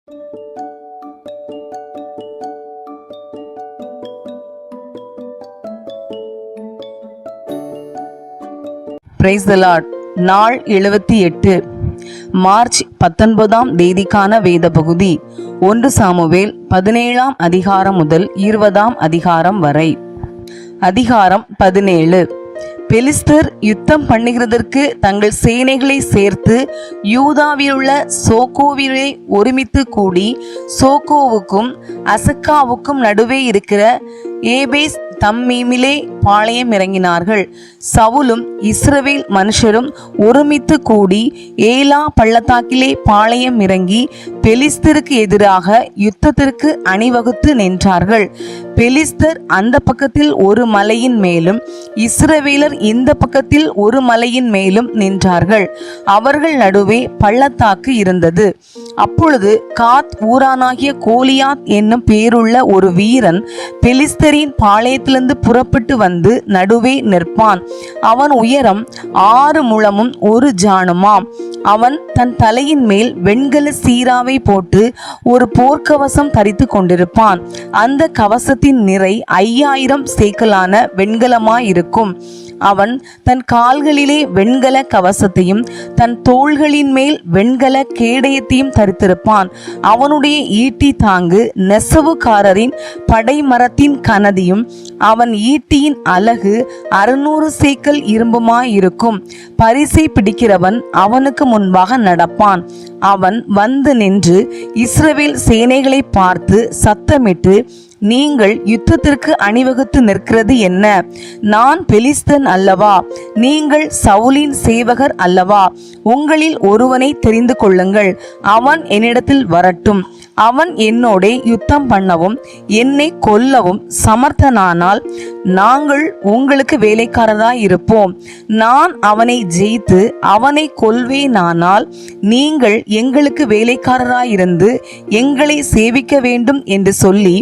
Praise the Lord. நாள் 78, March 19ஆம் தேதிக்கான வேத பகுதி 1 சாமுவேல் 17ஆம் அதிகாரம் முதல் 20ஆம் அதிகாரம் வரை. அதிகாரம் 17. பெலிஸ்தர் யுத்தம் பண்ணுகிறதற்கு தங்கள் சேனைகளை சேர்த்து யூதாவிலுள்ள சோக்கோவிலே ஒருமித்து கூடி சோக்கோவுக்கும் அசக்காவுக்கும் நடுவே இருக்கிற ஏபேஸ் தம்மீமிலே பாளையம் இறங்கினார்கள். சவுலும் இஸ்ரவேல் மனுஷரும் ஒருமித்து கூடி ஏலா பள்ளத்தாக்கிலே பாளையம் இறங்கி பெலிஸ்தருக்கு எதிராக யுத்தத்திற்கு அணிவகுத்து நின்றார்கள். பெலிஸ்தர் அந்த பக்கத்தில் ஒரு மலையின் மேலும் இஸ்ரவேலர் இந்த பக்கத்தில் ஒரு மலையின் மேலும் நின்றார்கள். அவர்கள் நடுவே பள்ளத்தாக்கு இருந்தது. அப்பொழுது காத் ஊரானாகிய கோலியாத் என்னும் பேருள்ள ஒரு வீரன் பெலிஸ்தரின் பாளையத்திலிருந்து புறப்பட்டு வந்து நடுவே நிற்பான். அவன் உயரம் 6 முழமும் 1 ஜாணுமாம். அவன் தன் தலையின் மேல் வெண்கல சீராவை போட்டு ஒரு போர்க்கவசம் தரித்து கொண்டிருப்பான். அந்த கவசத்தின் நிறை 5000 சேக்கலான வெண்கலமாயிருக்கும். அவன் தன் கால்களிலே வெண்கல கவசத்தையும் தன் தோள்களின் மேல் வெண்கல கேடயத்தையும் தரித்திருப்பான். அவனுடைய ஈட்டி தாங்கு நெசவுக்காரரின் படைமரத்தின் கனதியும் அவன் ஈட்டியின் அலகு 600 சேக்கல் இரும்புமாயிருக்கும். பரிசை பிடிக்கிறவன் அவனுக்கு முன்பாக நடப்பான். அவன் வந்து நின்று இஸ்ரவேல் சேனைகளை பார்த்து சத்தமிட்டு, நீங்கள் யுத்தத்திற்கு அணிவகுத்து நிற்கிறது என்ன? நான் பெலிஸ்தன் அல்லவா? நீங்கள் சவுலின் சேவகர் அல்லவா? உங்களில் ஒருவனை தெரிந்து கொள்ளுங்கள், அவன் என்னிடத்தில் வரட்டும். அவன் என்னோடே யுத்தம் பண்ணவும் என்னை கொல்லவும் சமர்த்தனானால் நாங்கள் உங்களுக்கு வேலைக்காரராய் இருப்போம். நான் அவனை ஜெயித்து அவனை கொல்வேனானால் நீங்கள் எங்களுக்கு வேலைக்காரராயிருந்து எங்களை சேவிக்க வேண்டும் என்று சொல்லி,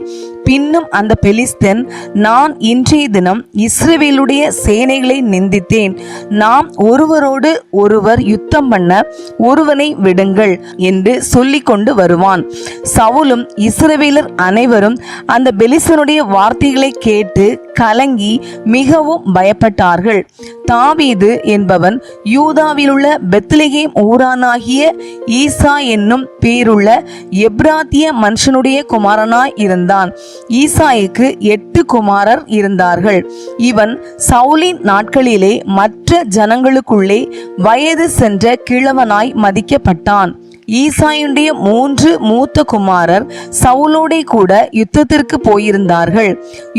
பின்னும் அந்த பெலிஸ்தன், நான் இன்றைய தினம் இஸ்ரவேலுடைய சேனைகளை நிந்தித்தேன். நாம் ஒருவரோடு ஒருவர் யுத்தம் பண்ண ஒருவனை விடுங்கள் என்று சொல்லிக் கொண்டு வருவான். சவுலும் இஸ்ரவேலர் அனைவரும் அந்த பெலிஸ்தனுடைய வார்த்தைகளை கேட்டு கலங்கி மிகவும் பயப்பட்டார்கள். தாவீது என்பவன் யூதாவிலுள்ள பெத்லெகேம் ஊரானாகிய ஈசா என்னும் பேருள்ள எப்ராத்திய மனுஷனுடைய குமாரனாய் இருந்தான். ஈசாய்க்கு 8 குமாரர் இருந்தார்கள். இவன் சவுலின் நாட்களிலே மற்ற ஜனங்களுக்குள்ளே வயது சென்ற கிழவனாய் மதிக்கப்பட்டான். ஈசாயுடைய 3 மூத்த குமாரர் சவுலோடே கூட யுத்தத்திற்கு போயிருந்தார்கள்.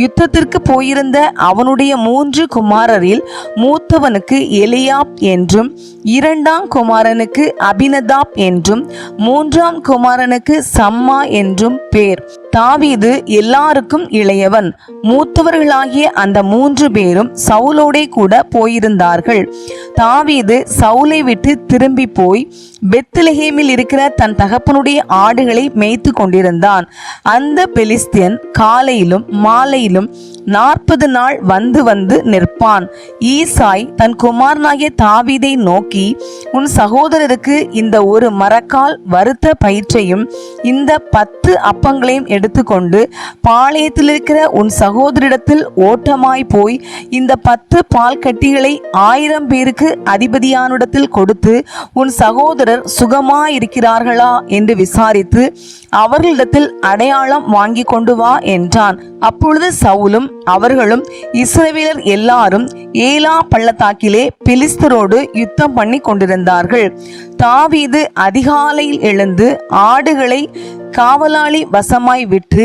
யுத்தத்திற்கு போயிருந்த அவனுடைய 3 குமாரரில் மூத்தவனுக்கு எலியாப் என்றும், 2ஆம் குமாரனுக்கு அபினதாப் என்றும், 3ஆம் குமாரனுக்கு சம்மா என்றும் பேர். தாவீது எல்லாருக்கும் இளையவன். மூத்தவர்களாகிய அந்த 3 பேரும் சவுலோடே கூட போயிருந்தார்கள். தாவீது சவுலை விட்டு திரும்பி போய் பெத்லெகேமில் இருக்கிற தன் தகப்பனுடைய ஆடுகளை மேய்த்து கொண்டிருந்தான். அந்த பெலிஸ்தியன் காலையிலும் மாலையிலும் 40 நாள் வந்து வந்து நிற்பான். ஈசாய் தன் குமாரனாகிய தாவீதை நோக்கி, உன் சகோதரருக்கு இந்த ஒரு மரக்கால் வறுத்த பயிற்றையும் இந்த 10 அப்பங்களையும் எடுத்துக்கொண்டு பாளையத்தில் இருக்கிற உன் சகோதரிடத்தில் ஓட்டமாய் போய் இந்த 10 பால் கட்டிகளை 1000 பேருக்கு அதிபதியானிடத்தில் கொடுத்து, உன் சகோதரர் சுகமாயிருக்கிறார்களா என்று விசாரித்து அவர்களிடத்தில் அடையாளம் வாங்கி கொண்டு வா என்றான். அப்பொழுது சவுலும் அவர்களும் இஸ்ரவேலர் எல்லாரும் ஏலா பள்ளத்தாக்கிலே பெலிஸ்தரோடு யுத்தம் பண்ணி கொண்டிருந்தார்கள். தாவீது அதிகாலையில் எழுந்து ஆடுகளை காவலாளி வசமாய் விற்று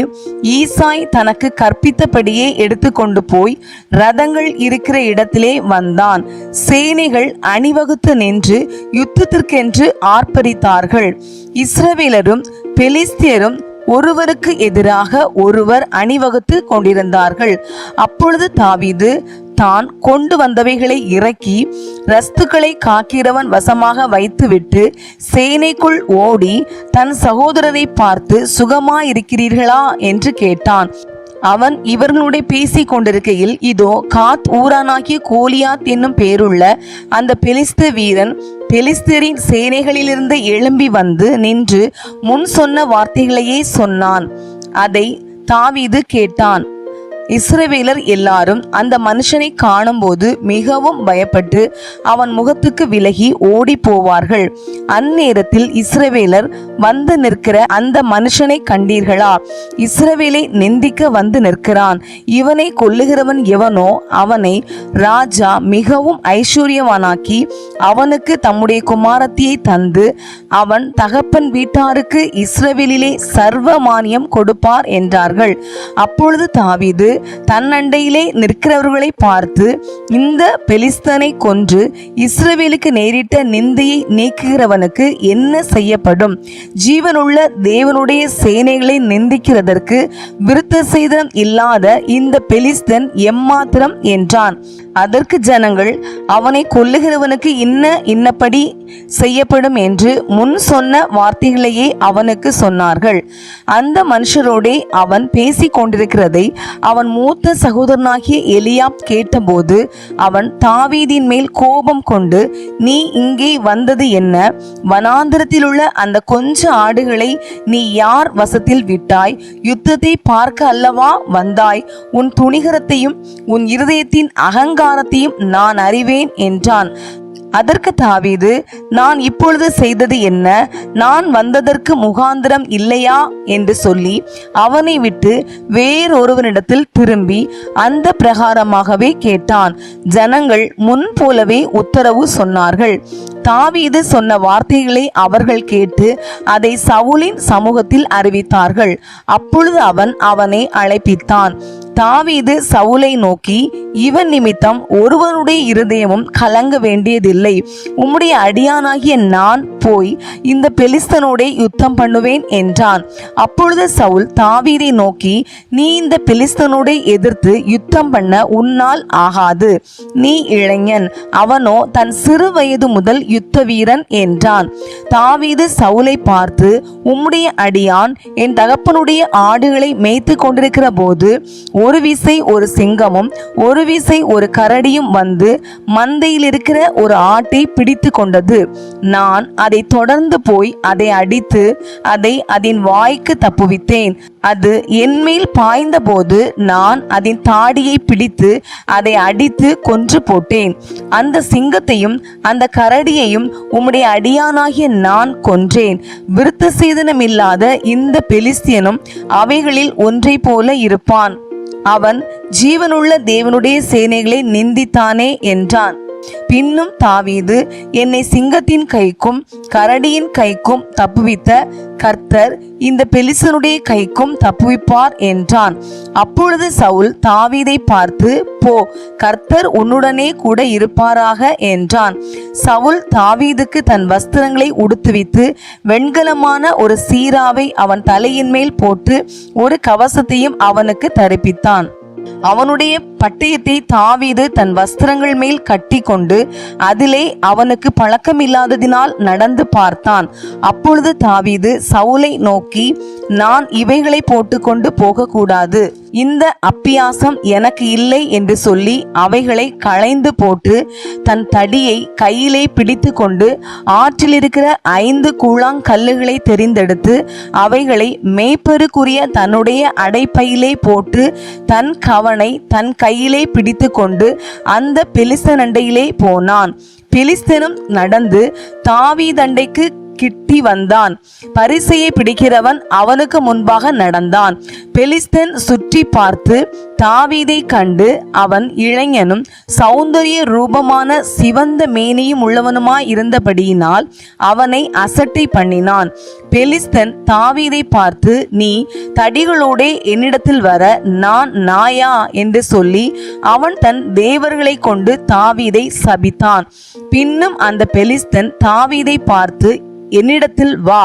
ஈசாய் தனக்கு கற்பித்தபடியே எடுத்து கொண்டு போய் ரதங்கள் இருக்கிற இடத்திலே வந்தான். சேனைகள் அணிவகுத்து நின்று யுத்தத்திற்கென்று ஆர்ப்பரித்தார்கள். இஸ்ரவேலரும் பெலிஸ்தியரும் ஒருவருக்கு எதிராக ஒருவர் அணிவகுத்து கொண்டிருந்தார்கள். அப்பொழுது தாவீது தான் கொண்டு வந்தவைகளை இறக்கி ரஸ்துக்களை காக்கிறவன் வசமாக வைத்துவிட்டு சேனைக்குள் ஓடி தன் சகோதரரை பார்த்து, சுகமாயிருக்கிறீர்களா என்று கேட்டான். அவன் இவர்களுடைய பேசிக் கொண்டிருக்கையில், இதோ காத் ஊரானாகிய கோலியாத் என்னும் பேருள்ள அந்த பெலிஸ்து வீரன் பெலிஸ்தரின் சேனைகளிலிருந்து எழும்பி வந்து நின்று முன் சொன்ன வார்த்தைகளையே சொன்னான். அதை தாவீது கேட்டான். இஸ்ரவேலர் எல்லாரும் அந்த மனுஷனை காணும்போது மிகவும் பயப்பட்டு அவன் முகத்துக்கு விலகி ஓடி போவார்கள். அந்நேரத்தில் இஸ்ரவேலர் வந்து நிற்கிற அந்த மனுஷனை கண்டீர்களா? இஸ்ரவேலை நிந்திக்க வந்து நிற்கிறான். இவனை கொல்லுகிறவன் எவனோ அவனை ராஜா மிகவும் ஐஸ்வர்யவானாக்கி அவனுக்கு தம்முடைய குமாரத்தியை தந்து அவன் தகப்பன் வீட்டாருக்கு இஸ்ரவேலிலே சர்வ மானியம் கொடுப்பார் என்றார்கள். அப்பொழுது தாவீது தன் அண்டையிலே நிற்கிறவர்களை பார்த்து, இந்த பெலிஸ்தனை கொன்று இஸ்ரவேலுக்கு நேரிட்ட நிந்தையை நீக்குகிறவனுக்கு என்ன செய்யப்படும்? ஜீவனுள்ள தேவனுடைய சேனைகளை நிந்திக்கிறதற்கு விருத்த சேதனம் இல்லாத இந்த பெலிஸ்தன் எம்மாத்திரம் என்றான். அதற்கு ஜனங்கள், அவனை கொல்லுகிறவனுக்கு இன்னபடி செய்யப்படும் என்று முன் சொன்ன வார்த்தைகளையே அவனுக்கு சொன்னார்கள். அந்த மனுஷரோடே அவன் பேசிக் கொண்டிருக்கிறதை அவன் மூத்த சகோதரனாகிய எலியாப் கேட்டபோது அவன் தாவீதின் மேல் கோபம் கொண்டு, நீ இங்கே வந்தது என்ன? வனாந்திரத்தில் உள்ள அந்த கொஞ்ச ஆடுகளை நீ யார் வசத்தில் விட்டாய்? யுத்தத்தை பார்க்க அல்லவா வந்தாய்? உன் துணிகரத்தையும் உன் இருதயத்தின் அகங்காரத்தையும் நான் அறிவேன் என்றான். அதற்கு தாவீது, நான் இப்பொழுது செய்தது என்ன? நான் வந்ததற்கு முகாந்திரம் இல்லையா என்று சொல்லி அவனை விட்டு வேறொருவனிடத்தில் திரும்பி அந்த பிரகாரமாகவே கேட்டான். ஜனங்கள் முன் போலவே உத்தரவு சொன்னார்கள். தாவீது சொன்ன வார்த்தைகளை அவர்கள் கேட்டு அதை சவுலின் சமூகத்தில் அறிவித்தார்கள். அப்பொழுது அவன் அவனை அழைப்பித்தான். தாவீது சவுலை நோக்கி, இவன் நிமித்தம் ஒருவனுடைய இருதயமும் கலங்க வேண்டியதில்லை. உம்முடைய அடியானாகிய நான் போய் இந்த பெலிஸ்தனோடே யுத்தம் பண்ணுவேன் என்றான். அப்பொழுது சவுல் தாவீதை நோக்கி, நீ இந்த பெலிஸ்தனோடே எதிர்த்து யுத்தம் பண்ண உன்னால் ஆகாது. நீ இளைஞன், அவனோ தன் சிறு வயது முதல் யுத்த வீரன் என்றான். தாவீது சவுலை பார்த்து, உம்முடைய அடியான் என் தகப்பனுடைய ஆடுகளை மேய்த்து கொண்டிருக்கிற போது ஒரு விசை ஒரு சிங்கமும் ஒரு விசை ஒரு கரடியும் வந்து மந்தையில் இருக்கிற ஒரு ஆட்டை பிடித்து கொண்டது. நான் அதை தொடர்ந்து போய் அதை அடித்து அதை அதன் வாய்க்கு தப்புவித்தேன். அது என்மேல் பாய்ந்த போது நான் அதன் தாடியை பிடித்து அதை அடித்து கொன்று போட்டேன். அந்த சிங்கத்தையும் அந்த கரடியையும் உம்முடைய அடியானாகிய நான் கொன்றேன். விருத்த சேதனம் இல்லாத இந்த பெலிஸ்தியனும் அவைகளில் ஒன்றை போல இருப்பான். அவன் ஜீவனுள்ள தேவனுடைய சேனைகளை நிந்தித்தானே என்றான். பின்னும் தாவீது, என்னை சிங்கத்தின் கைக்கும் கரடியின் கைக்கும் தப்புவித்த கர்த்தர் இந்த பெலிஸ்தனுடைய கைக்கும் தப்புவிப்பார் என்றான். அப்பொழுது சவுல் தாவீதை பார்த்து, போ, கர்த்தர் உன்னுடனே கூட இருப்பாராக என்றான். சவுல் தாவீதுக்கு தன் வஸ்திரங்களை உடுத்துவித்து வெண்கலமான ஒரு சீராவை அவன் தலையின் மேல் போட்டு ஒரு கவசத்தையும் அவனுக்கு தரிப்பித்தான். அவனுடைய பட்டயத்தை தாவீது தன் வஸ்திரங்கள் மேல் கட்டி கொண்டு அதிலே அவனுக்கு பழக்கமில்லாததினால் நடந்து பார்த்தான். அப்பொழுது தாவீது சவுலை நோக்கி, நான் இவைகளை போட்டுக்கொண்டு போகக்கூடாது, இந்த அப்பியாசம் எனக்கு இல்லை என்று சொல்லி அவைகளை களைந்து போட்டு தன் தடியை கையிலே பிடித்து கொண்டு ஆற்றில் இருக்கிற 5 கூழாங்கல்லுகளை தெரிந்தெடுத்து அவைகளை மேய்ப்பருக்குரிய தன்னுடைய அடைப்பையிலே போட்டு தன் கவனை தன் கையிலே பிடித்து கொண்டு அந்த பெலிஸ்தனண்டையிலே போனான். பெலிஸ்தனும் நடந்து தாவீதண்டைக்கு கிட்டி வந்தான். பரிசையை பிடிக்கிறவன் அவனுக்கு முன்பாக நடந்தான். பெலிஸ்தன் சுற்றி பார்த்து தாவீதை கண்டு அவன் இளைஞனும் சௌந்தரிய ரூபமான சிவந்த மேனியும் உள்ளவனுமாய் இருந்தபடியினால் அவனை அசட்டை பண்ணினான். பெலிஸ்தன் தாவீதை பார்த்து, நீ தடிகளோடே என்னிடத்தில் வர நான் நாயா என்று சொல்லி அவன் தன் தேவர்களை கொண்டு தாவீதை சபித்தான். பின்னும் அந்த பெலிஸ்தன் தாவீதை பார்த்து, என்னிடத்தில் வா,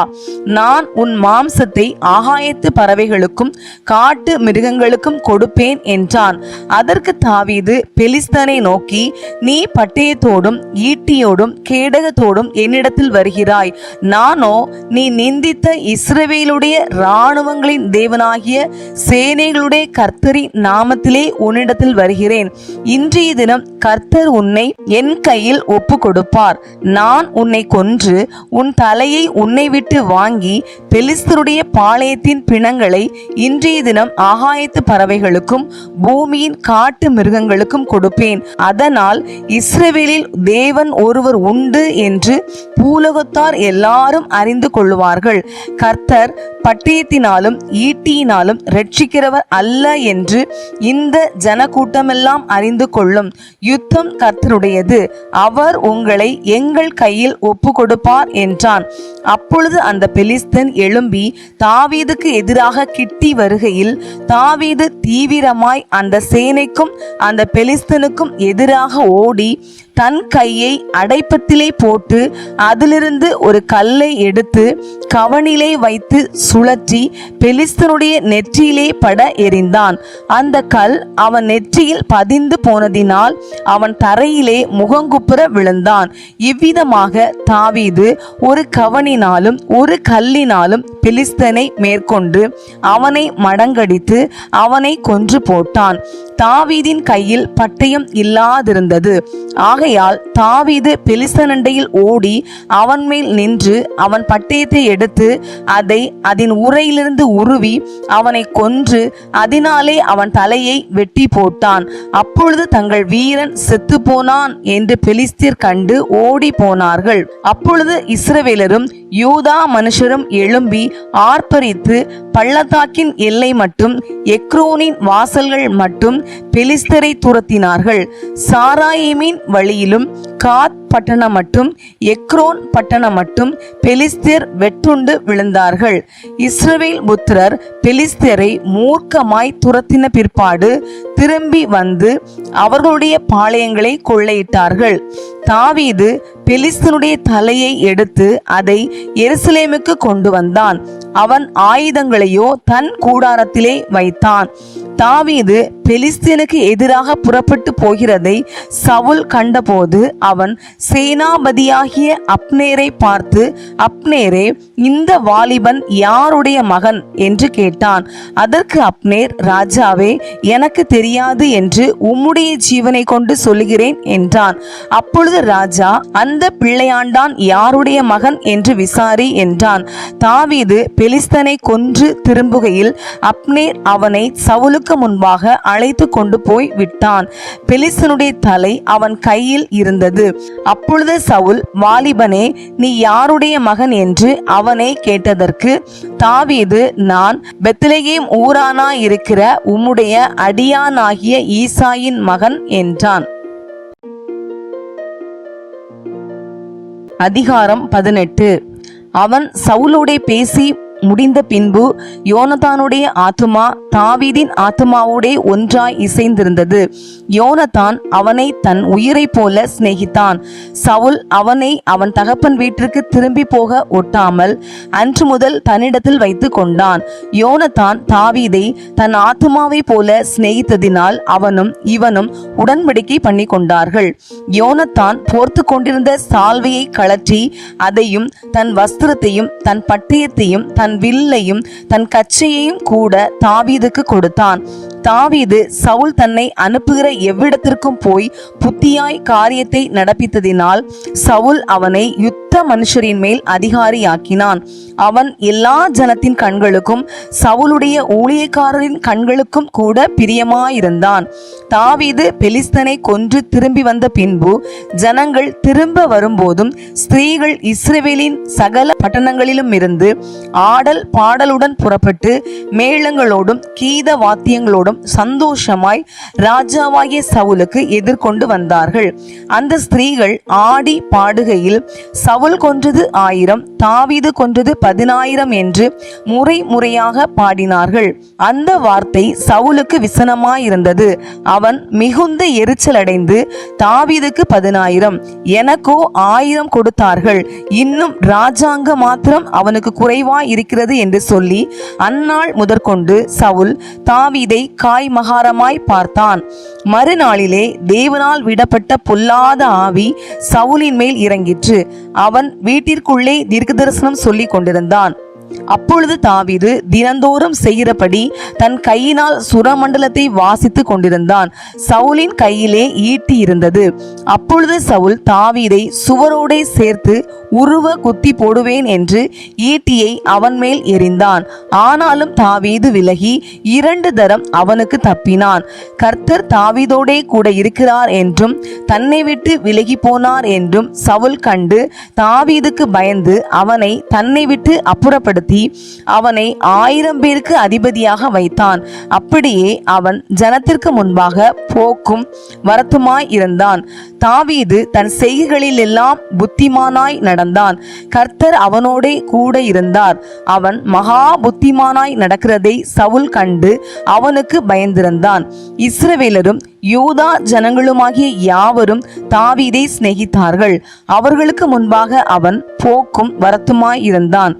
நான் உன் மாம்சத்தை ஆகாயத்து பறவைகளுக்கும் காட்டு மிருகங்களுக்கும் கொடுப்பேன் என்றான். அதற்கு தாவீது பெலிஸ்தனை நோக்கி, நீ பட்டயத்தோடும் ஈட்டியோடும் கேடகத்தோடும் என்னிடத்தில் வருகிறாய், நானோ நீ நிந்தித்த இஸ்ரவேலுடைய இராணுவங்களின் தேவனாகிய சேனைகளுடைய கர்த்தரின் நாமத்திலே உன்னிடத்தில் வருகிறேன். இன்றைய தினம் கர்த்தர் உன்னை என் கையில் ஒப்பு கொடுப்பார். நான் உன்னை கொன்று உன் தலையை உன்னை விட்டு வாங்கி பெலிஸ்தருடைய பாளையத்தின் பிணங்களை இன்றைய தினம் ஆகாயத்து பறவைகளுக்கும் பூமியின் காட்டு மிருகங்களுக்கும் கொடுப்பேன். அதனால் இஸ்ரவேலில் தேவன் ஒருவர் உண்டு என்று பூலோகத்தார் எல்லாரும் அறிந்து கொள்வார்கள். கர்த்தர் பட்டயத்தினாலும் ஈட்டியினாலும் ரட்சிக்கிறவர் அல்ல என்று இந்த ஜனக்கூட்டமெல்லாம் அறிந்து கொள்ளும். யுத்தம் கர்த்தருடையது, அவர் உங்களை எங்கள் கையில் ஒப்பு கொடுப்பார் என்றான். அப்பொழுது அந்த பெலிஸ்தன் எழும்பி தாவீதுக்கு எதிராக கிட்டி வருகையில் தாவீது தீவிரமாய் அந்த சேனைக்கும் அந்த பெலிஸ்தனுக்கும் எதிராக ஓடி தன் கையை அடைப்பத்திலே போட்டு அதிலிருந்து ஒரு கல்லை எடுத்து கவனிலே வைத்து சுழற்றி பெலிஸ்தனுடைய நெற்றியிலே பட எறிந்தான். அந்த கல் அவன் நெற்றியில் பதிந்து போனதினால் அவன் தரையிலே முகங்குப்புற விழுந்தான். இவ்விதமாக தாவீது ஒரு கவனினாலும் ஒரு கல்லினாலும் பெலிஸ்தனை மேற்கொண்டு அவனை மடங்கடித்து அவனை கொன்று போட்டான். தாவீதின் கையில் பட்டயம் இல்லாதிருந்தது. ஆகையால் தாவீது பெலிஸ்தனண்டையில் ஓடி அவன் மேல் நின்று அவன் பட்டயத்தை எடுத்து அதை அதன் உறையிலிருந்து உருவி அவனை கொன்று அதனாலே அவன் தலையை வெட்டி போட்டான். அப்பொழுது தங்கள் வீரன் செத்து போனான் என்று பெலிஸ்தியர் கண்டு ஓடி போனார்கள். அப்பொழுது இஸ்ரவேலரும் யூதா மனுஷரும் எழும்பி ஆர்ப்பரித்து பள்ளத்தாக்கின் எல்லை மட்டும் எக்ரோனின் வாசல்கள் மட்டும் பெலிஸ்தரை துரத்தினார்கள். சாராயிமின் வழியிலும் காத் பட்டணம் மட்டும் எக்ரோன் பட்டணம் மட்டும் பெலிஸ்தர் வெட்டுண்டு விழுந்தார்கள். இஸ்ரவேல் புத்திரர் பெலிஸ்தரை மூர்க்கமாய் துரத்தின பிற்பாடு திரும்பி வந்து அவர்களுடைய பாளையங்களை கொள்ளையிட்டார்கள். தாவீது பெலிஸ்தனுடைய தலையை எடுத்து அதை எருசலேமுக்கு கொண்டு வந்தான். அவன் ஆயுதங்களையோ தன் கூடாரத்திலே வைத்தான். தாவீது பெலிஸ்தீனுக்கு எதிராக புறப்பட்டு போகிறதை சவுல் கண்டபோது அவன் சேனாபதியாகிய அப்னேரை பார்த்து, அப்னேரே, இந்த வாலிபன் யாருடைய மகன் என்று கேட்டான். அதற்கு அப்னேர், ராஜாவே, எனக்கு தெரியாது என்று உம்முடைய ஜீவனை கொண்டு சொல்லுகிறேன் என்றான். அப்பொழுது ராஜா, அந்த பிள்ளையாண்டான் யாருடைய மகன் என்று விசாரி என்றான். தாவீது பெலிஸ்தனை கொன்று திரும்புகையில் அப்னேர் அவனை சவுலுக்கு முன்பாக அழைத்து கொண்டு போய் விட்டான். பெலிஸ்தனுடைய தலை அவன் கையில் இருந்தது. அப்பொழுது சவுல், வாலிபனே, நீ யாருடைய மகன் என்று அவனை கேட்டதற்கு தாவீது, நான் பெத்லெகேம் ஊரானா இருக்கிற உம்முடைய அடியானாகிய ஈசாயின் மகன் என்றான். அதிகாரம் 18. அவன் சவுலோடே பேசி முடிந்த பின்பு யோனத்தானுடைய ஆத்துமா தாவீதின் ஆத்துமாவோடே ஒன்றாய் இசைந்திருந்தது. யோனத்தான் அவனை தன் உயிரை போல சிநேகித்தான். சவுல் அவனை அவன் தகப்பன் வீட்டிற்கு திரும்பி போக ஒட்டாமல் அன்று முதல் தன்னிடத்தில் வைத்து கொண்டான். யோனத்தான் தாவீதை தன் ஆத்துமாவை போல சிநேகித்ததினால் அவனும் இவனும் உடன்படிக்கை பண்ணி கொண்டார்கள். யோனத்தான் போர்த்து கொண்டிருந்த சால்வையை கழற்றி அதையும் தன் வஸ்திரத்தையும் தன் பட்டயத்தையும் தன் வில்லையும் தன் கச்சையையும் கூட தாவீதுக்கு கொடுத்தான். தாவீது சவுல் தன்னை அனுப்புகிற எவ்விடத்திற்கும் போய் புத்தியாய் காரியத்தை நடப்பித்ததினால் சவுல் அவனை யுத்த மனுஷரின் மேல் அதிகாரியாக்கினான். அவன் எல்லா ஜனத்தின் கண்களுக்கும் சவுலுடைய ஊழியக்காரரின் கண்களுக்கும் கூட பிரியமாயிருந்தான். தாவீது பெலிஸ்தனை கொன்று திரும்பி வந்த பின்பு ஜனங்கள் திரும்ப வரும்போதும் ஸ்திரீகள் இஸ்ரவேலின் சகல பட்டணங்களிலும் இருந்து ஆடல் பாடலுடன் புறப்பட்டு மேளங்களோடும் கீத வாத்தியங்களோடும் சந்தோஷமாய் ராஜாவாகிய சவுலுக்கு எதிர்கொண்டு வந்தார்கள். அந்த ஸ்திரீகள் ஆடி பாடுகையில் சவுல் சவுல் கொன்றது 1000, தாவீது கொன்றது 10000 என்று முறை முறையாக பாடினார்கள். அந்த வார்த்தை சவுலுக்கு விசனமாயிருந்தது. அவன் மிகுந்த எரிச்சல் அடைந்து, தாவீதுக்கு 10000, எனக்கோ 1000 கொடுத்தார்கள், இன்னும் ராஜாங்க மாத்திரம் அவனுக்கு குறைவாய் இருக்கிறது என்று சொல்லி அந்நாள் முதற்கொண்டு சவுல் தாவீதை காய்மகாரமாய் பார்த்தான். மறுநாளிலே தேவனால் விடப்பட்ட பொல்லாத ஆவி சவுலின் மேல் இறங்கிற்று. அவன் வீட்டிற்குள்ளே தீர்க்கதரிசனம் சொல்லிக் கொண்டிருந்தான். அப்பொழுது தாவீது தினந்தோறும் செய்கிறபடி தன் கையினால் சுரமண்டலத்தை வாசித்து கொண்டிருந்தான். சவுலின் கையிலே ஈட்டி இருந்தது. அப்பொழுது சவுல் தாவீதை சுவரோடே சேர்த்து உருவ குத்தி போடுவேன் என்று ஈட்டியை அவன் மேல் எறிந்தான். ஆனாலும் தாவீது விலகி 2 தரம் அவனுக்கு தப்பினான். கர்த்தர் தாவீதோடே கூட இருக்கிறார் என்றும் தன்னை விட்டு விலகி போனார் என்றும் சவுல் கண்டு தாவீதுக்கு பயந்து அவனை தன்னை விட்டு அப்புறப்படுத்தி அவனை 1000 பேருக்கு அதிபதியாக வைத்தான். அப்படியே அவன் ஜனத்திற்கு முன்பாக போக்கும் வரத்துமாய் இருந்தான். தாவீது தன் செய்கைகளில் எல்லாம் புத்திமானாய் நடந்தான். கர்த்தர் அவனோடே கூட இருந்தார். அவன் மகா புத்திமானாய் நடக்கிறதை சவுல் கண்டு அவனுக்கு பயந்திருந்தான். இஸ்ரவேலரும் யூதா ஜனங்களுமாகிய யாவரும் தாவீதை சிநேகித்தார்கள். அவர்களுக்கு முன்பாக அவன் போக்கும் வரத்துமாய் இருந்தான்.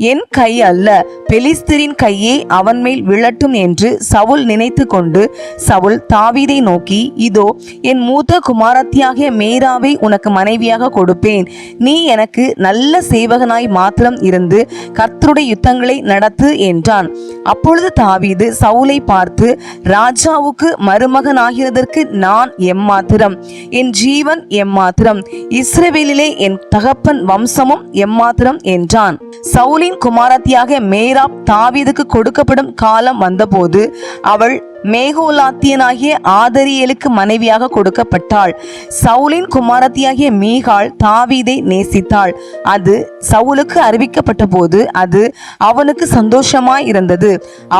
என் கை அல்ல, பெலிஸ்தரின் கையே அவன் மேல் விழட்டும் என்று சவுல் நினைத்து கொண்டு சவுல் தாவீதை நோக்கி, இதோ என் மூத்த குமாரத்தியாகிய மேராவை உனக்கு மனைவியாக கொடுப்பேன். நீ எனக்கு நல்ல சேவகனாய் மாத்திரம் இருந்து கர்த்தருடைய யுத்தங்களை நடத்து என்றான். அப்பொழுது தாவீது சவுலை பார்த்து, ராஜாவுக்கு மருமகனாகிறதற்கு நான் எம்மாத்திரம், என் ஜீவன் எம்மாத்திரம், இஸ்ரவேலிலே என் தகப்பன் வம்சமும் எம்மாத்திரம் என்றான். சவுலின் குமாரத்தியாக மேராப் தாவீதுக்கு கொடுக்கப்படும் காலம் வந்தபோது அவள் மேகோலாத்தியனாகிய ஆதரியேலுக்கு மனைவியாக கொடுக்கப்பட்டாள். சவுலின் குமாரத்தியாகிய மீகாள் தாவீதை நேசித்தாள். அது சவுலுக்கு அறிவிக்கப்பட்ட போது அது அவனுக்கு சந்தோஷமாய் இருந்தது.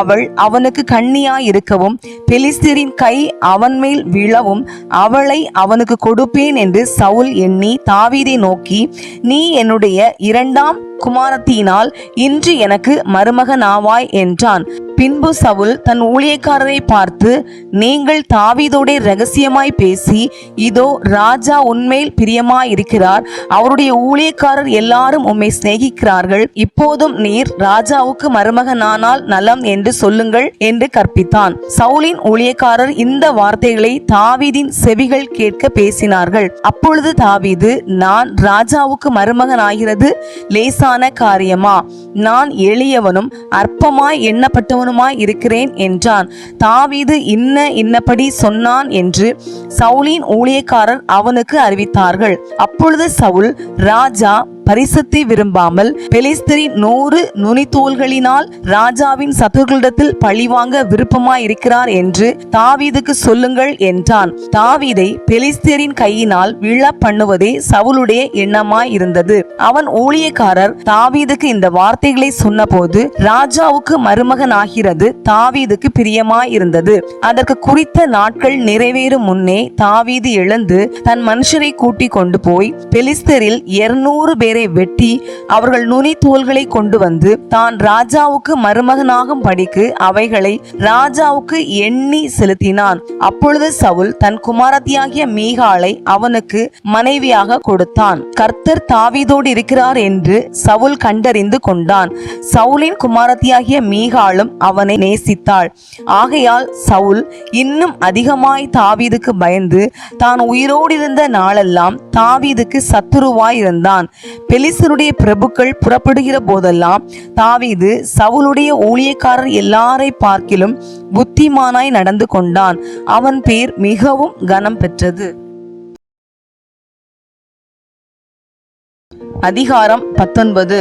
அவள் அவனுக்கு கண்ணியாய் இருக்கவும் பெலிஸ்தரின் கை அவன் மேல் விழவும் அவளை அவனுக்கு கொடுப்பேன் என்று சவுல் எண்ணி தாவீதை நோக்கி, நீ என்னுடைய 2ஆம் குமாரத்தியினால் இன்று எனக்கு மருமகனாவாய் என்றான். பின்பு சவுல் தன் ஊழியக்காரரை பார்த்து, நீங்கள் தாவீதோடே ரகசியமாய் பேசி, இதோ ராஜா உன்மேல் பிரியமாய் இருக்கிறார், அவருடைய ஊழியக்காரர் எல்லாரும் உம்மை சிநேகிக்கிறார்கள், இப்போதும் நீர் ராஜாவுக்கு மருமகனானால் நலம் என்று சொல்லுங்கள் என்று கற்பித்தான். சவுலின் ஊழியக்காரர் இந்த வார்த்தைகளை தாவீதின் செவிகள் கேட்க பேசினார்கள். அப்பொழுது தாவீது, நான் ராஜாவுக்கு மருமகனாகிறது லேசான காரியமா? நான் எளியவனும் அற்பமாய் எண்ணப்பட்டவனும் இருக்கிறேன் என்றான். தாவீது இன்னபடி சொன்னான் என்று சவுலின் ஊழியக்காரர் அவனுக்கு அறிவித்தார்கள். அப்பொழுது சவுல், ராஜா பரிசத்தை விரும்பாமல் பெலிஸ்தரின் 100 நுனித்தோள்களினால் ராஜாவின் சத்துருக்களிடத்தில் பழிவாங்க விருப்பமாய் இருக்கிறார் என்று தாவீதுக்கு சொல்லுங்கள் என்றான். தாவீதை பெலிஸ்தரின் கையினால் விழ பண்ணுவதே சவுலுடைய எண்ணமாய் இருந்தது. அவன் ஊழியக்காரர் தாவீதுக்கு இந்த வார்த்தைகளை சொன்னபோது ராஜாவுக்கு மருமகன் ஆகிறது தாவீதுக்கு பிரியமாய் இருந்தது. அதற்கு குறித்த நாட்கள் நிறைவேறும் முன்னே தாவீது எழுந்து தன் மனுஷரை கூட்டிக் கொண்டு போய் பெலிஸ்தரில் 200 பேரை வெட்டி அவர்கள் நுனி தோள்களை கொண்டு வந்து தான் ராஜாவுக்கு மருமகனாகும் படிக்கு அவைகளை ராஜாவுக்கு எண்ணி செலுத்தினான். அப்பொழுது சவுல் தன் குமாரத்தியாகிய மீகாளை அவனுக்கு மனைவியாக கொடுத்தான். கர்த்தர் தாவீதோடு இருக்கிறார் என்று சவுல் கண்டறிந்து கொண்டான். சவுலின் குமாரத்தியாகிய மீகாளும் அவனை நேசித்தாள். ஆகையால் சவுல் இன்னும் அதிகமாய் தாவீதுக்கு பயந்து தான் உயிரோடு இருந்த நாளெல்லாம் தாவீதுக்கு சத்துருவாய் இருந்தான். பெலிஸ்தருடைய பிரபுக்கள் புறப்படுகிற போதெல்லாம் தாவீது சவுலுடைய ஊழியக்காரர் எல்லாரை பார்க்கிலும் புத்திமானாய் நடந்து கொண்டான். அவன் பேர் மிகவும் கனம் பெற்றது. அதிகாரம் 19.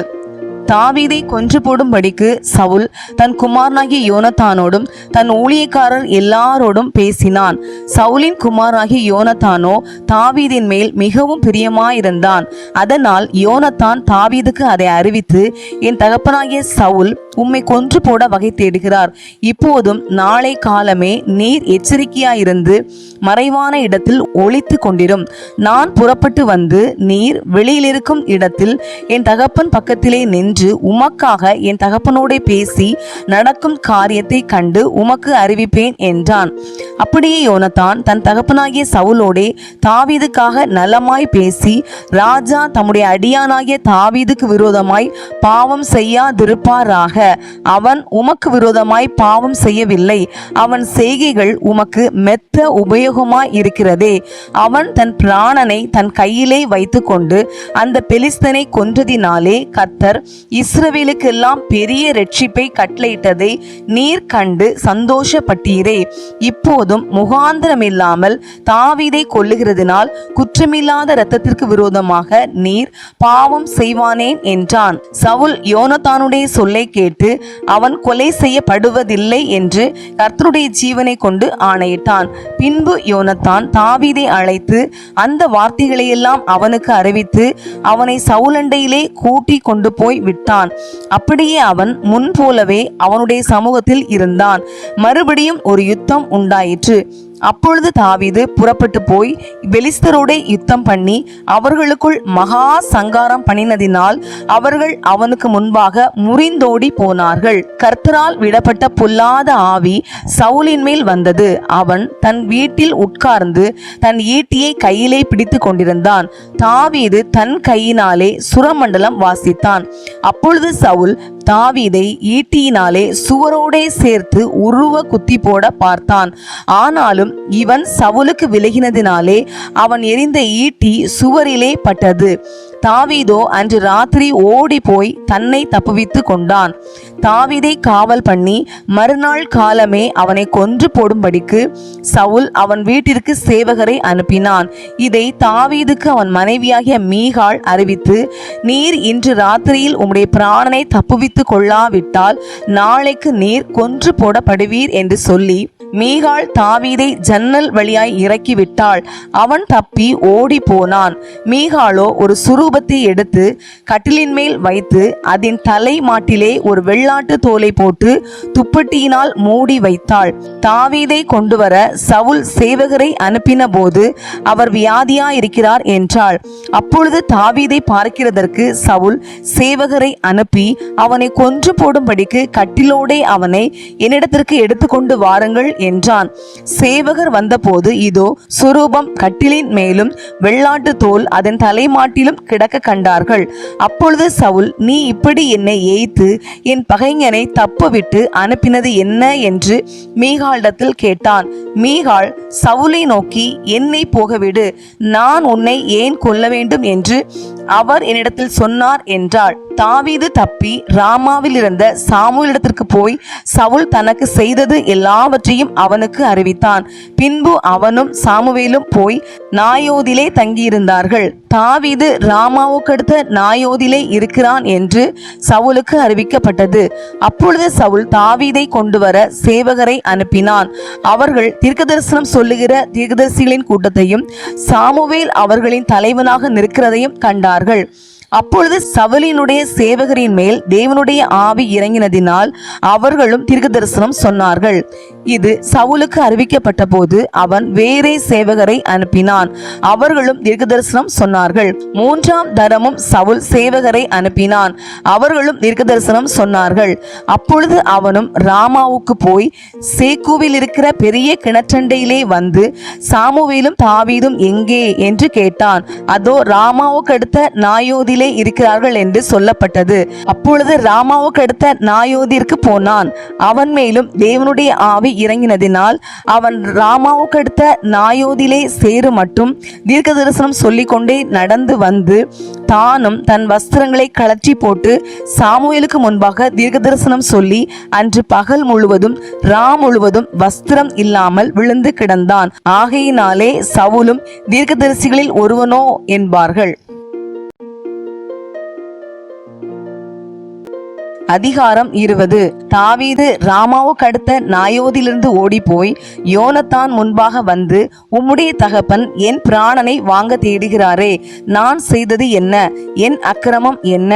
தாவீதை கொன்று போடும்படிக்கு சவுல் தன் குமாரனாகிய யோனத்தானோடும் தன் ஊழியக்காரர் எல்லாரோடும் பேசினான். சவுலின் குமாரனாகிய யோனத்தானோ தாவீதின் மேல் மிகவும் பிரியமாயிருந்தான். அதனால் யோனத்தான் தாவீதுக்கு அதை அறிவித்து, என் தகப்பனாகிய சவுல் உம்மை கொன்று போட வகை தேடுகிறார். இப்போதும் நாளை காலமே நீர் எச்சரிக்கையாயிருந்து மறைவான இடத்தில் ஒளித்து கொண்டிரும். நான் புறப்பட்டு வந்து நீர் வெளியிலிருக்கும் இடத்தில் என் தகப்பன் பக்கத்திலே நின்று உமக்காக என் தகப்பனோடே பேசி நடக்கும் காரியத்தை கண்டு உமக்கு அறிவிப்பேன் என்றான். அப்படியே யோனத்தான் தன் தகப்பனாகிய சவுலோடே தாவீதுக்காக நலமாய் பேசி, ராஜா தம்முடைய அடியானாகிய தாவீதுக்கு விரோதமாய் பாவம் செய்யாதிருப்பாராக. அவன் உமக்கு விரோதமாய் பாவம் செய்யவில்லை. அவன் செய்கைகள் உமக்கு மெத்த உபயோகமாய் இருக்கிறதே. அவன் தன் பிராணனை தன் கையிலே வைத்து கொண்டு அந்த பெலிஸ்தனை கொன்றதினாலே கர்த்தர் இஸ்ரவேலுக்கெல்லாம் பெரிய இரட்சிப்பை கட்டளையிட்டதை நீர் கண்டு சந்தோஷப்பட்டீரே. இப்போதும் முகாந்திரமில்லாமல் தாவீதை கொல்லுகிறதினால் குற்றமில்லாத இரத்தத்திற்கு விரோதமாக நீர் பாவம் செய்வானேன் என்றான். சவுல் யோனத்தானுடைய சொல்லை கேட்டு அவன் கொலை செய்யப்படுவதில்லை என்று கர்த்தருடைய ஜீவனை கொண்டு ஆணையிட்டான். பின்பு யோனத்தான் தாவீதை அழைத்து அந்த வார்த்தைகளையெல்லாம் அவனுக்கு அறிவித்து அவனை சவுலண்டையிலே கூட்டி கொண்டு போய் விட்டான். அப்படியே அவன் முன்போலவே அவனுடைய சமூகத்தில் இருந்தான். மறுபடியும் ஒரு யுத்தம் உண்டாயிற்று. அப்பொழுது தாவீது புறப்பட்டு போய் பெலிஸ்தரோட யுத்தம் பண்ணி அவர்களுக்குள் மகா சங்காரம் பண்ணினதினால் அவர்கள் அவனுக்கு முன்பாக முறிந்தோடி போனார்கள். கர்த்தரால் விடப்பட்ட பொல்லாத ஆவி சவுலின் மேல் வந்தது. அவன் தன் வீட்டில் உட்கார்ந்து தன் ஈட்டியை கையிலே பிடித்து கொண்டிருந்தான். தாவீது தன் கையினாலே சுரமண்டலம் வாசித்தான். அப்பொழுது சவுல் தாவீதை ஈட்டியினாலே சுவரோடே சேர்த்து உருவ குத்தி போட பார்த்தான். ஆனாலும் இவன் சவுலுக்கு விலகினதினாலே அவன் எறிந்த ஈட்டி சுவரிலே பட்டது. தாவீதோ அன்று ராத்திரி ஓடி போய் தன்னை தப்புவித்து கொண்டான். தாவீதை காவல் பண்ணி மறுநாள் காலமே அவனை கொன்று போடும்படிக்கு சவுல் அவன் வீட்டிற்கு சேவகரை அனுப்பினான். இதை தாவீதுக்கு அவன் மனைவியாகிய மீகாள் அறிவித்து, நீர் இன்று ராத்திரியில் உம்முடைய பிராணனை தப்புவித்து கொள்ளாவிட்டால் நாளைக்கு நீர் கொன்று போடப்படுவீர் என்று சொல்லி மீகாள் தாவீதை ஜன்னல் வழியாய் இறக்கி விட்டாள். அவன் தப்பி ஓடி போனான். மீகாளோ ஒரு சுரூபத்தை எடுத்து கட்டிலின் மேல் வைத்து அதன் தலை மாட்டிலே ஒரு வெள்ளாட்டு தோலை போட்டு துப்பட்டியினால் மூடி வைத்தாள். தாவீதை கொண்டு வர சவுல் சேவகரை அனுப்பின போது அவர் வியாதியாயிருக்கிறார் என்றாள். அப்பொழுது தாவீதை பார்க்கிறதற்கு சவுல் சேவகரை அனுப்பி அவனை கொன்று போடும்படிக்கு கட்டிலோடே அவனை என்னிடத்திற்கு எடுத்துக்கொண்டு வாருங்கள் என்றான். சேவகர் வந்தபோது இதோ சுரூபம் கட்டிலின் மேலும் வெள்ளாட்டு தோல் அதன் தலைமாட்டிலும் கிடக்க கண்டார்கள். அப்பொழுது சவுல், நீ இப்படி என்னை ஏய்த்து என் பகைஞனை தப்புவிட்டு அனுப்பினது என்ன என்று மீகாளிடத்தில் கேட்டான். மீகாள் சவுலை நோக்கி, என்னை போகவிடு, நான் உன்னை ஏன் கொல்ல வேண்டும் என்று அவர் என்னிடத்தில் சொன்னார் என்றாள். தாவீது தப்பி ராமாவில் இருந்த சாமுவேலிடத்திற்கு போய் சவுல் தனக்கு செய்தது எல்லாவற்றையும் அவனுக்கு அறிவித்தான். பின்பு அவனும் சாமுவேலும் போய் நாயோதிலே தங்கியிருந்தார்கள். தாவீது ராமாவுக்கு அடுத்த நாயோதிலே இருக்கிறான் என்று சவுலுக்கு அறிவிக்கப்பட்டது. அப்பொழுது சவுல் தாவீதை கொண்டு வர சேவகரை அனுப்பினான். அவர்கள் தீர்க்கதரிசனம் சொல்லுகிற தீர்க்கதரிசிகளின் கூட்டத்தையும் சாமுவேல் அவர்களின் தலைவனாக நிற்கிறதையும் கண்டார்கள். அப்பொழுது சவுலினுடைய சேவகரின் மேல் தேவனுடைய ஆவி இறங்கினதினால் அவர்களும் தீர்க்கதரிசனம் சொன்னார்கள். இது சவுலுக்கு அறிவிக்கப்பட்ட போது அவன் வேறே சேவகரை அனுப்பினான். அவர்களும் தீர்க்கதரிசனம் சொன்னார்கள். மூன்றாம் தரமும் சவுல் சேவகரை அனுப்பினான். அவர்களும் தீர்க்கதரிசனம் சொன்னார்கள். அப்பொழுது அவனும் ராமாவுக்கு போய் சேக்குவில் இருக்கிற பெரிய கிணற்றண்டையிலே வந்து, சாமுவேலும் தாவீதும் எங்கே என்று கேட்டான். அதோ ராமாவுக்கு அடுத்த நாயோதிலே இருக்கிறார்கள் என்று சொல்லப்பட்டது. அப்பொழுது ராமாவுக்கு அடுத்த நாயோதிற்கு போனான். அவன் மேலும் தேவனுடைய ஆவி இறங்கினதினால் அவன் ராமாவுக்கு அடுத்த நாயோதிலே சேரு மட்டும் தீர்க்க தரிசனம் சொல்லிக்கொண்டே நடந்து வந்து தானும் தன் வஸ்திரங்களை கழற்றி போட்டு சாமுவேலுக்கு முன்பாக தீர்க்க தரிசனம் சொல்லி அன்று பகல் முழுவதும் முழுவதும் வஸ்திரம் இல்லாமல் விழுந்து கிடந்தான். ஆகையினாலே சவுலும் தீர்க்கதரிசிகளில் ஒருவனோ என்பார்கள். அதிகாரம் 20. தாவீது ராமாவுக்கு அடுத்த நாயோதிலிருந்து ஓடிப்போய் யோனத்தான் முன்பாக வந்து, உம்முடைய தகப்பன் என் பிராணனை வாங்க தேடுகிறாரே, நான் செய்தது என்ன? என் அக்கிரமம் என்ன?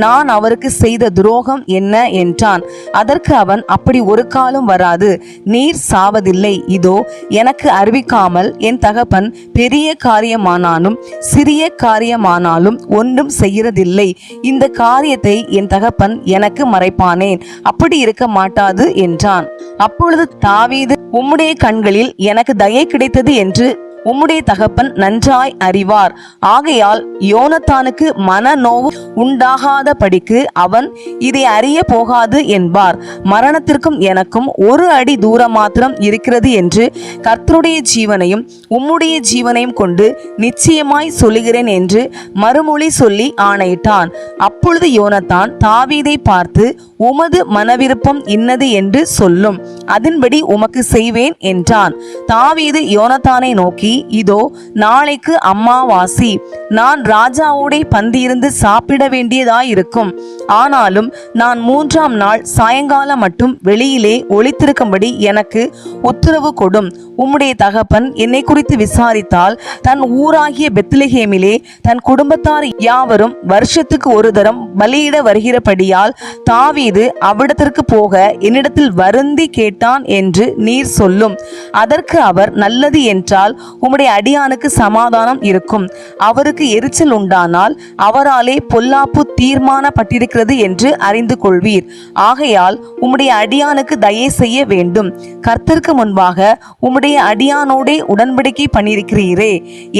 நான் அவருக்கு செய்த துரோகம் என்ன என்றான். அதற்கு அவன், அப்படி ஒரு காலம் வராது, நீர் சாவதில்லை. இதோ எனக்கு அறிவிக்காமல் என் தகப்பன் பெரிய காரியமானாலும் சிறிய காரியமானாலும் ஒன்றும் செய்கிறதில்லை. இந்த காரியத்தை என் தகப்பன் எனக்கு மறைப்பானேன்? அப்படி இருக்க மாட்டாது என்றான். அப்பொழுது தாவீது, உம்முடைய கண்களில் எனக்கு தயை கிடைத்தது என்று உம்முடைய தகப்பன் நன்றாய் அறிவார். ஆகையால் யோனத்தானுக்கு மனநோவு உண்டாகாதபடிக்கு அவன் இதை அறிய போகாது என்பார். மரணத்திற்கும் எனக்கும் 1 அடி தூரம் மாத்திரம் இருக்கிறது என்று கர்த்தருடைய ஜீவனையும் உம்முடைய ஜீவனையும் கொண்டு நிச்சயமாய் சொல்லுகிறேன் என்று மறுமொழி சொல்லி ஆணையிட்டான். அப்பொழுது யோனத்தான் தாவீதை பார்த்து, உமது மனவிருப்பம் இன்னது என்று சொல்லும், அதன்படி உமக்கு செய்வேன் என்றான். தாவீது யோனத்தானை நோக்கி, இதோ நாளைக்கு அம்மாவாசி, நான் ராஜாவோடே பந்தியிருந்து சாப்பிட வேண்டியதாயிருக்கும். ஆனாலும் நான் 3ஆம் நாள் சாயங்காலம் மட்டும் வெளியிலே ஒளித்திருக்கும்படி எனக்கு உத்தரவு கொடும். உம்முடைய தகப்பன் என்னை குறித்து விசாரித்தால் தன் ஊராகிய பெத்லெகேமிலே தன் குடும்பத்தார் யாவரும் வருஷத்துக்கு ஒரு தரம் பலியிட வருகிறபடியால் தாவீது அவ்விடத்திற்கு போக என்னிடத்தில் வருந்தி கேட்டான் என்று நீர் சொல்லும். அதற்கு அவர், நல்லது என்றால் உம்முடைய அடியானுக்கு சமாதானம் இருக்கும். அவருக்கு எரிச்சல் உண்டானால் அவராலே பொல்லாப்பு தீர்மானப்பட்டிருக்கிறது என்று அறிந்து கொள்வீர். ஆகையால் உம்முடைய அடியானுக்கு தயை செய்ய வேண்டும். கர்த்தருக்கு முன்பாக உம்முடைய அடியானோடே உடன்படிக்கை பண்ணியிருக்கிறீரே.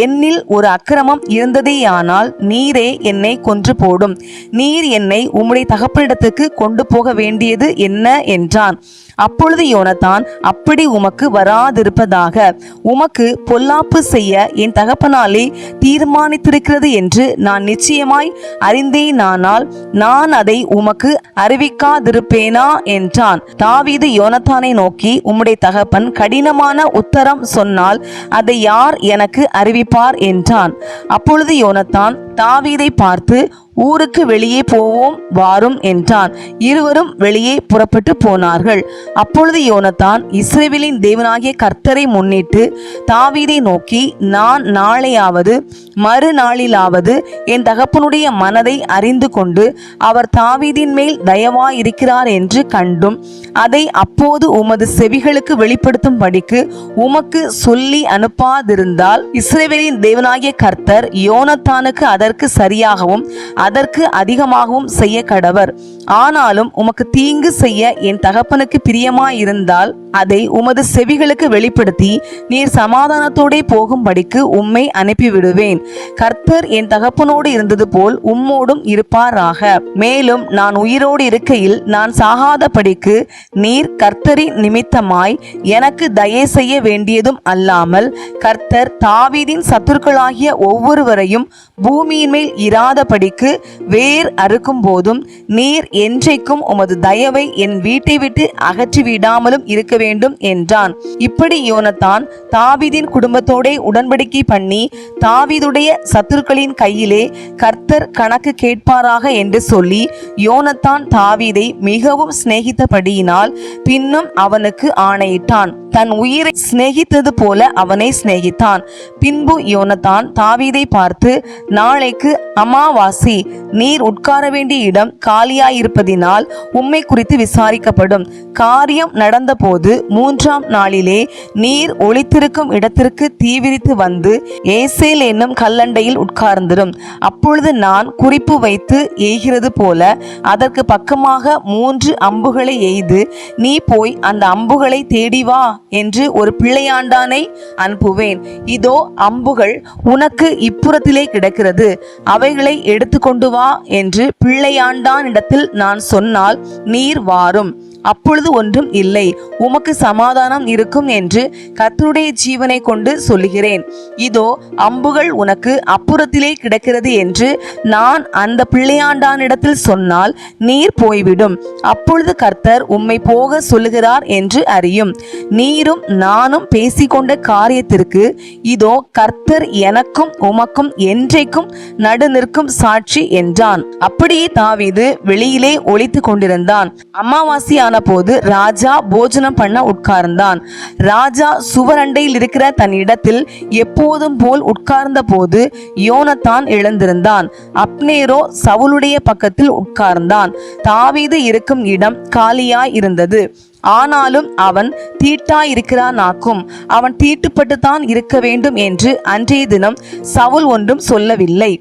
என்னில் ஒரு அக்கிரமம் இருந்ததேயானால் நீரே என்னை கொன்று போடும். நீர் என்னை உம்முடைய தகப்பனிடத்துக்கு கொண்டு போக வேண்டியது என்ன என்றான். அப்பொழுது யோனத்தான், அப்படி உமக்கு வராதிருப்பதாக. உமக்கு பொல்லாப்பு செய்ய என் தகப்பனாலே தீர்மானித்திருக்கிறது என்று நான் நிச்சயமாய் அறிந்தேனானால் நான் அதை உமக்கு அறிவிக்காதிருப்பேனா என்றான். தாவீது யோனத்தானை நோக்கி, உம்முடைய தகப்பன் கடினமான உத்தரம் சொன்னால் அதை யார் எனக்கு அறிவிப்பார் என்றான். அப்பொழுது யோனத்தான் தாவீதை பார்த்து, ஊருக்கு வெளியே போவோம் வாரும் என்றான். இருவரும் வெளியே புறப்பட்டு போனார்கள். அப்பொழுது யோனத்தான் இஸ்ரவேலின் தேவனாகிய கர்த்தரை முன்னிட்டு தாவீதை நோக்கி, நான் நாளையாவது மறுநாளிலாவது என் தகப்பனுடைய மனதை அறிந்து கொண்டு அவர் தாவீதின் மேல் தயவாயிருக்கிறார் என்று கண்டும் அதை அப்போது உமது செவிகளுக்கு வெளிப்படுத்தும்படிக்கு உமக்கு சொல்லி அனுப்பாதிருந்தால் இஸ்ரவேலின் தேவனாகிய கர்த்தர் யோனத்தானுக்கு அதற்கு சரியாகவும் அதற்கு அதிகமாகவும் செய்ய கடவர். ஆனாலும் உமக்கு தீங்கு செய்ய என் தகப்பனுக்கு பிரியமாயிருந்தால் அதை உமது செவிகளுக்கு வெளிப்படுத்தி நீர் சமாதானத்தோடே போகும்படிக்கு உம்மை அனுப்பிவிடுவேன். கர்த்தர் என் தகப்பனோடு இருந்தது போல் உம்மோடும் இருப்பாராக. மேலும் நான் உயிரோடு இருக்கையில் நான் சாகாதபடிக்கு நீர் கர்த்தரின் நிமித்தமாய் எனக்கு தயை செய்ய வேண்டியதும் அல்லாமல் கர்த்தர் தாவீதின் சத்துருக்களாகிய ஒவ்வொருவரையும் பூமியின் மேல் இராதபடிக்கு வேர் அறுக்கும் போதும் நீர் என்றைக்கும் உமது தயவை என் வீட்டை விட்டு அகற்றிவிடாமலும் இருக்க வேண்டும் என்றான். இப்படி யோனத்தான் தாவீதின் குடும்பத்தோடே உடன்படிக்கை பண்ணி தாவீதுடைய சத்துருக்களின் கையிலே கர்த்தர் கணக்கு கேட்பாராக என்று சொல்லி யோனத்தான் தாவீதை மிகவும் சிநேகித்தபடியினால் பின்னும் அவனுக்கு ஆணையிட்டான். தன் உயிரை சிநேகித்தது போல அவனை சிநேகித்தான். பின்பு யோனத்தான் தாவீதை பார்த்து, நாளைக்கு அமாவாசி, நீர் உட்கார வேண்டிய இடம் காலியாயிருப்பதினால் உம்மை குறித்து விசாரிக்கப்படும். காரியம் நடந்தபோது 3ஆம் நாளிலே நீர் ஒளித்திருக்கும் இடத்திற்கு தீவிரித்து வந்து ஏசேல் என்னும் கல்லண்டையில் உட்கார்ந்திரும். அப்பொழுது நான் குறிப்பு வைத்து எய்கிறது போல அதற்கு பக்கமாக 3 அம்புகளை எய்து நீ போய் அந்த அம்புகளை தேடி வா என்று ஒரு பிள்ளையாண்டானை அனுப்புவேன். இதோ அம்புகள் உனக்கு இப்புறத்திலே கிடக்கிறது, அவைகளை எடுத்து கொண்டு வா என்று பிள்ளையாண்டானிடத்தில் நான் சொன்னால் நீர் வாரும். அப்பொழுது ஒன்றும் இல்லை, உமக்கு சமாதானம் இருக்கும் என்று கர்த்தருடைய ஜீவனை கொண்டு சொல்லுகிறேன். இதோ அம்புகள் உனக்கு அப்புறத்திலே கிடக்கிறது என்று நான் அந்த பிள்ளையாண்டானிடத்தில் சொன்னால் நீர் போய்விடும். அப்பொழுது கர்த்தர் உம்மை போக சொல்லுகிறார் என்று அறியும். நீரும் நானும் பேசிக்கொண்ட காரியத்திற்கு இதோ கர்த்தர் எனக்கும் உமக்கும் என்றைக்கும் நடு நிற்கும் சாட்சி என்றான். அப்படியே தாவீது வெளியிலே ஒளித்து கொண்டிருந்தான். அமாவாசை ஆன போது ராஜா போஜனம் பண்ண உட்கார்ந்தான். ராஜா சுவரண்டையில் இருக்கிற தன் இடத்தில் எப்போதும் போல் உட்கார்ந்த போது யோனத்தான் எழுந்திருந்தான். அப்னேரோ சவுலுடைய பக்கத்தில் உட்கார்ந்தான். தாவீது இருக்கும் இடம் காலியாய் இருந்தது. ஆனாலும் அவன் தீட்டாயிருக்கிறானாக்கும். அவன் தீட்டுப்பட்டுத்தான் இருக்க வேண்டும் என்று அன்றைய தினம் சவுல் ஒன்றும் சொல்லவில்லை.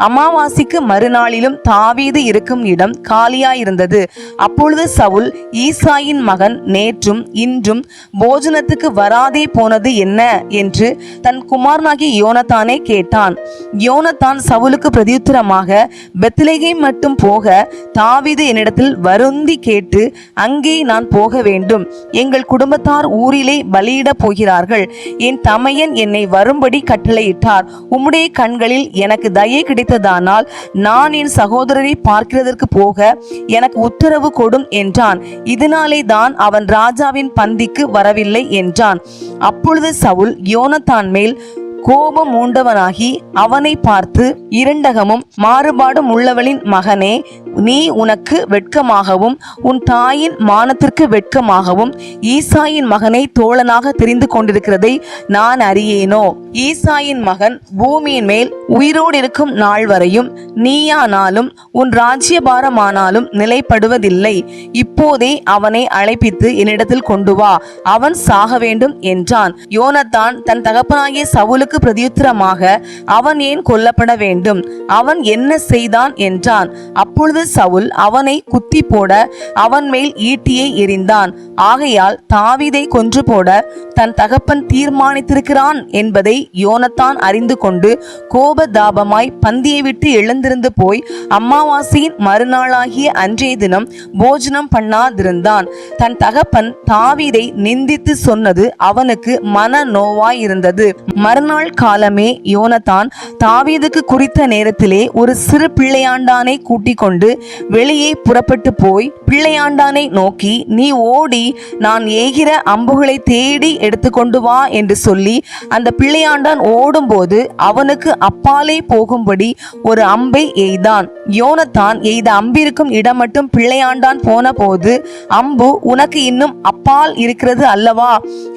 அமாவாசைக்கு மறுநாளிலும் தாவீது இருக்கும் இடம் காலியாயிருந்தது. அப்பொழுது சவுல், ஈசாயின் மகன் நேற்றும் இன்றும் போஜனத்துக்கு வராதே போனது என்ன என்று தன் குமாரனாகிய யோனத்தானை கேட்டான். யோனத்தான் சவுலுக்கு பிரதியுத்தரமாக, பெத்லெகேம் மட்டும் போக தாவீது என்னிடத்தில் வருந்தி கேட்டு அங்கே நான் போக வேண்டும். எங்கள் குடும்பத்தார் ஊரிலே பலியிட போகிறார்கள். என் தமையன் என்னை வரும்படி கட்டளையிட்டார். உம்முடைய கண்களில் எனக்கு தயை கிடைத்ததானால் நான் என் சகோதரரை பார்க்கிறதற்கு போக எனக்கு உத்தரவு கொடும் என்றான். இதனாலே தான் அவன் ராஜாவின் பந்திக்கு வரவில்லை என்றான். அப்பொழுது சவுல் யோனத்தான் மேல் கோபம் மூண்டவனாகி அவனை பார்த்து, இரண்டகமும் மாறுபாடும் உள்ளவளின் மகனே, நீ உனக்கு வெட்கமாகவும் உன் தாயின் மானத்திற்கு வெட்கமாகவும் ஈசாயின் மகனை தோழனாக தெரிந்து கொண்டிருக்கிறதை நான் அறியேனோ? ஈசாயின் மகன் பூமியின் மேல் உயிரோடு இருக்கும் நாள் வரையும் நீயானாலும் உன் ராஜ்யபாரமானாலும் நிலைப்படுவதில்லை. இப்போதே அவனை அழைப்பித்து என்னிடத்தில் கொண்டு வா, அவன் சாக வேண்டும் என்றான். யோனத்தான் தன் தகப்பனாகிய சவுலுக்கு பிரதியுத்தரமாக, அவன் ஏன் கொல்லப்பட வேண்டும்? அவன் என்ன செய்தான் என்றான். அப்பொழுது சவுல் அவனை குத்தி போட அவன் மேல் ஈட்டியை எறிந்தான். ஆகையால் தாவீதை கொன்று போட தன் தகப்பன் தீர்மானித்திருக்கிறான் என்பதை யோனத்தான் அறிந்து கொண்டு கோபதாபமாய் பந்தியை விட்டு எழுந்திருந்து போய் அமாவாசையின் மறுநாளாகிய அன்றைய தினம் போஜனம் பண்ணாதிருந்தான். தன் தகப்பன் தாவீதை நிந்தித்து சொன்னது அவனுக்கு மன நோவாய் இருந்தது. மறுநாள் காலமே யோனத்தான் தாவீதுக்கு குறித்த நேரத்திலே ஒரு சிறு பிள்ளையாண்டானை கூட்டிக் கொண்டு வெளியே புறப்பட்டு போய் பிள்ளையாண்டானை நோக்கி, நீ ஓடி நான் ஏகிற அம்புகளை தேடி எடுத்துக்கொண்டு வா என்று சொல்லி அந்த பிள்ளையாண்டான் ஓடும்போது அவனுக்கு அப்பாலே போகும்படி ஒரு அம்பை எய்தான். யோனத்தான் எய்த அம்பிருக்கும் இடம் மட்டும் பிள்ளையாண்டான் போன போது, அம்பு உனக்கு இன்னும் அப்பால் இருக்கிறது அல்லவா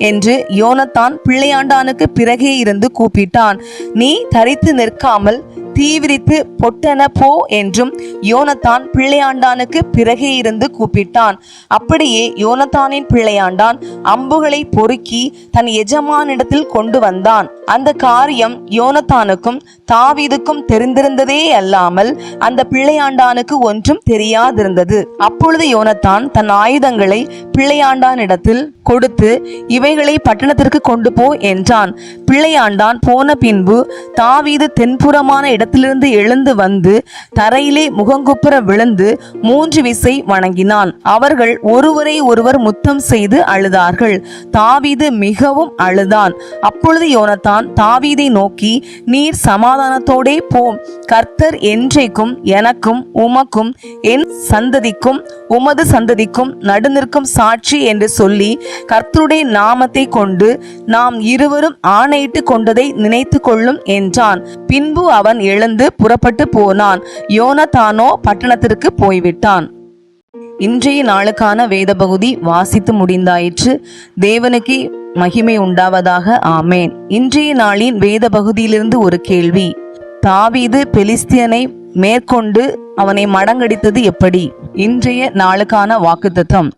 என்று யோனத்தான் பிள்ளையாண்டானுக்கு பிறகே இருந்து கூப்பிட்டான். நீ தரித்து நிற்காமல் தீவிரித்து பொட்டென போ என்றும் யோனத்தான் பிள்ளையாண்டானுக்கு பிறகே இருந்து கூப்பிட்டான். அப்படியே யோனத்தானின் பிள்ளையாண்டான் அம்புகளை பொறுக்கி தன் எஜமானிடத்தில் கொண்டு வந்தான். அந்த காரியம் யோனத்தானுக்கும் தாவீதுக்கும் தெரிந்திருந்ததே அல்லாமல் அந்த பிள்ளையாண்டானுக்கு ஒன்றும் தெரியாதிருந்தது. அப்பொழுது யோனத்தான் தன் ஆயுதங்களை பிள்ளையாண்டானிடத்தில் கொடுத்து, இவைகளை பட்டணத்திற்கு கொண்டு போ என்றான். பிள்ளையாண்டான் போன பின்பு தாவீது தென்புறமான இடத்திலிருந்து எழுந்து வந்து தரையிலே முகங்குப்புற விழுந்து 3 விசை வணங்கினான். அவர்கள் ஒருவரை ஒருவர் முத்தம் செய்து அழுதார்கள். தாவீது மிகவும் அழுதான். அப்பொழுது யோனத்தான் தாவீதை நோக்கி, நீர் சமாதானத்தோடே போம், கர்த்தர் என்றைக்கும் எனக்கும் உமக்கும் என் சந்ததிக்கும் உமது சந்ததிக்கும் நடு நிற்கும் சாட்சி என்று சொல்லி கர்த்தருடைய நாமத்தை கொண்டு நாம் இருவரும் ஆணையிட்டு கொண்டதை நினைத்து கொள்ளும் என்றான். பின்பு அவன் எழுந்து புறப்பட்டு போனான். யோனத்தானோ பட்டணத்திற்கு போய்விட்டான். இன்றைய நாளுக்கான வேத பகுதி வாசித்து முடிந்தாயிற்று. தேவனுக்கு மகிமை உண்டாவதாக. ஆமேன். இன்றைய நாளின் வேத பகுதியிலிருந்து ஒரு கேள்வி. தாவீது பெலிஸ்தியனை மேற்கொண்டு அவனை மடங்கடித்தது எப்படி? இன்றைய நாளுக்கான வாக்குத்தத்தம்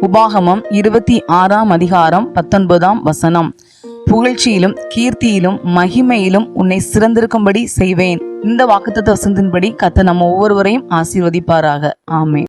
உபாகமம் 26ஆம் அதிகாரம் 19ஆம் வசனம். புகழ்ச்சியிலும் கீர்த்தியிலும் மகிமையிலும் உன்னை சிறந்திருக்கும்படி செய்வேன். இந்த வாக்குத்தத்த வசனத்தின்படி கர்த்தர் நம்ம ஒவ்வொருவரையும் ஆசீர்வதிப்பாராக. ஆமென்.